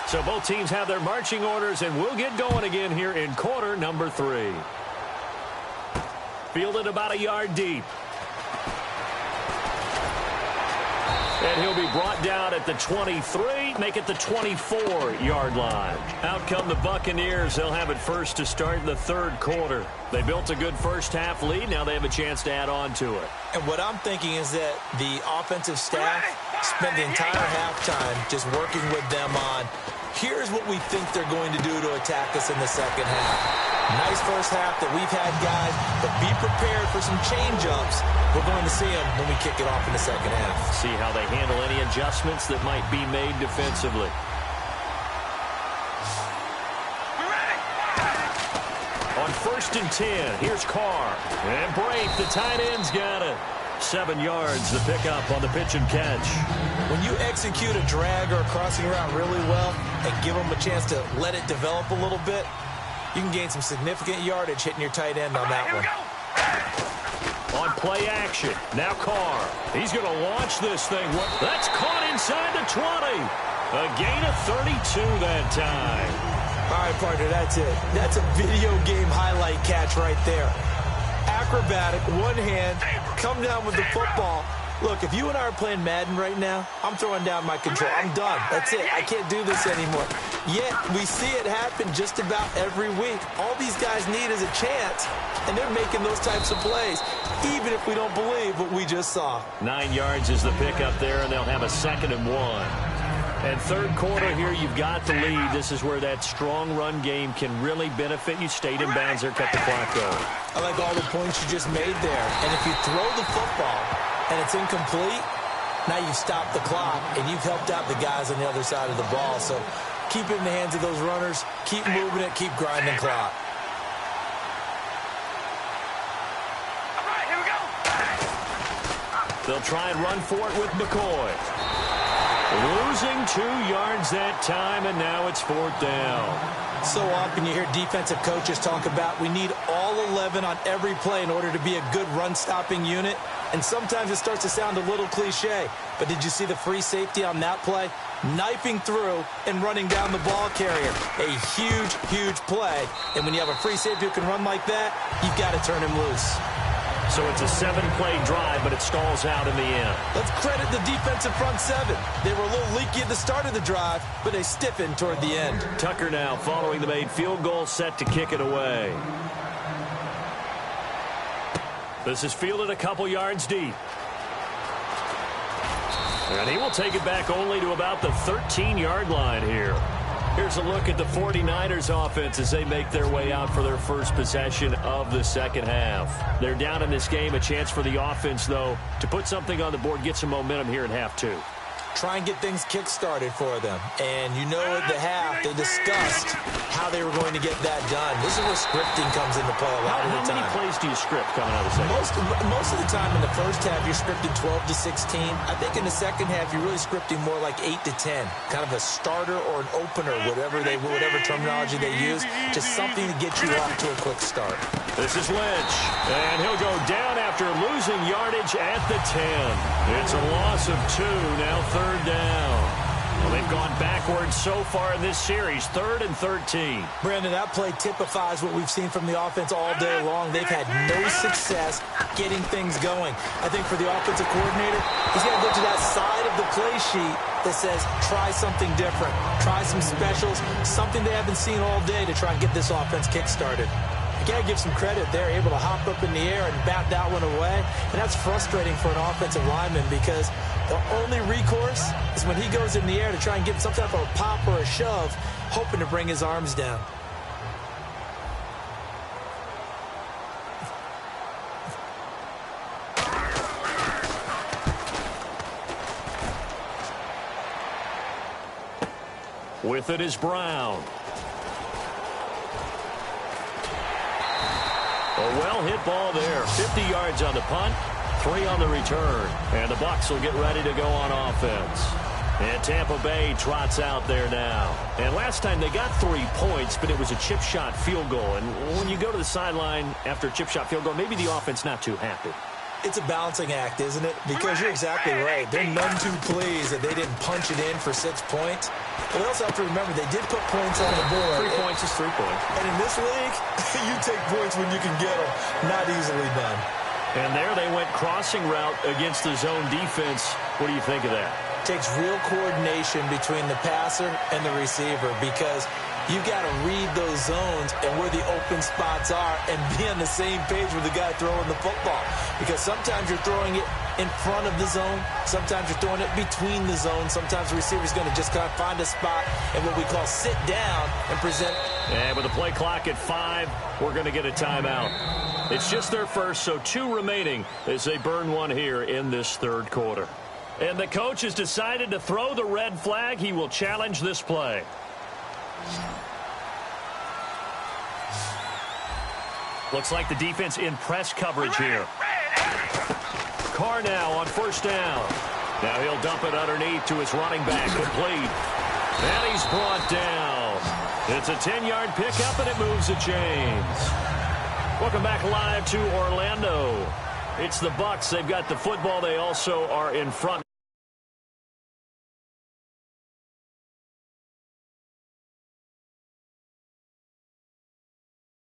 So both teams have their marching orders, and we'll get going again here in quarter number 3. Fielded about a yard deep. And he'll be brought down at the 23, make it the 24-yard line. Out come the Buccaneers. They'll have it first to start the third quarter. They built a good first-half lead. Now they have a chance to add on to it. And what I'm thinking is that the offensive staff spent the entire halftime just working with them on, here's what we think they're going to do to attack us in the second half. Nice first half that we've had, guys, but be prepared for some change-ups. We're going to see them when we kick it off in the second half. See how they handle any adjustments that might be made defensively. On 1st and 10, here's Carr. And Brate, the tight end's got it. 7 yards, the pickup on the pitch and catch. When you execute a drag or a crossing route really well and give them a chance to let it develop a little bit, you can gain some significant yardage hitting your tight end on that one. On play action, now Carr. He's going to launch this thing. That's caught inside the 20. A gain of 32 that time. All right, partner, that's it. That's a video game highlight catch right there. Acrobatic, one hand, come down with the football. Look, if you and I are playing Madden right now, I'm throwing down my control. I'm done. That's it. I can't do this anymore. Yet, we see it happen just about every week. All these guys need is a chance, and they're making those types of plays, even if we don't believe what we just saw. 9 yards is the pickup there, and they'll have a 2nd and 1. And third quarter here, you've got the lead. This is where that strong run game can really benefit you. Stayed in bounds there, cut the clock going. I like all the points you just made there. And if you throw the football and it's incomplete, now you've stopped the clock and you've helped out the guys on the other side of the ball. So keep it in the hands of those runners. Keep moving it. Keep grinding clock. All right, here we go. They'll try and run for it with McCoy. Losing 2 yards that time, and now it's 4th down. So often you hear defensive coaches talk about we need all 11 on every play in order to be a good run-stopping unit. And sometimes it starts to sound a little cliche. But did you see the free safety on that play? Knifing through and running down the ball carrier. A huge, huge play. And when you have a free safety who can run like that, you've got to turn him loose. So it's a 7-play drive, but it stalls out in the end. Let's credit the defensive front 7. They were a little leaky at the start of the drive, but they stiffened toward the end. Tucker now following the made field goal, set to kick it away. This is fielded a couple yards deep. And he will take it back only to about the 13-yard line here. Here's a look at the 49ers offense as they make their way out for their first possession of the second half. They're down in this game. A chance for the offense, though, to put something on the board, get some momentum here in half 2. Try and get things kick-started for them. And you know at the half, they discussed how they were going to get that done. This is where scripting comes into play a lot of the time. How many plays do you script coming out of the second half? Most of the time in the first half, you're scripting 12 to 16. I think in the second half, you're really scripting more like 8 to 10. Kind of a starter or an opener, whatever terminology they use. Just something to get you off to a quick start. This is Lynch. And he'll go down after losing yardage at the 10. It's a loss of 2, now 3rd down. Well, they've gone backwards so far in this series, 3rd and 13. Brandon, that play typifies what we've seen from the offense all day long. They've had no success getting things going. I think for the offensive coordinator, he's got to go to that side of the play sheet that says, try something different. Try some specials, something they haven't seen all day to try and get this offense kick-started. You got to give some credit. They're able to hop up in the air and bat that one away. And that's frustrating for an offensive lineman because the only recourse is when he goes in the air to try and get some type of a pop or a shove, hoping to bring his arms down. With it is Brown. A well-hit ball there. 50 yards on the punt, 3 on the return. And the Bucs will get ready to go on offense. And Tampa Bay trots out there now. And last time they got 3 points, but it was a chip shot field goal. And when you go to the sideline after a chip shot field goal, maybe the offense not too happy. It's a balancing act, isn't it? Because you're exactly right. They're none too pleased that they didn't punch it in for 6 points. But we also have to remember they did put points on the board. 3 points is 3 points. And in this league, you take points when you can get them. Not easily done. And there they went crossing route against the zone defense. What do you think of that? Takes real coordination between the passer and the receiver because you got to read those zones and where the open spots are and be on the same page with the guy throwing the football. Because sometimes you're throwing it in front of the zone. Sometimes you're throwing it between the zones. Sometimes the receiver's going to just kind of find a spot and what we call sit down and present. And with the play clock at 5, we're going to get a timeout. It's just their first, so 2 remaining as they burn one here in this third quarter. And the coach has decided to throw the red flag. He will challenge this play. Looks like the defense in press coverage here. Carr now on first down. Now he'll dump it underneath to his running back, complete. And he's brought down. It's a 10-yard pickup, and it moves the chains. Welcome back live to Orlando. It's the Bucs. They've got the football. They also are in front.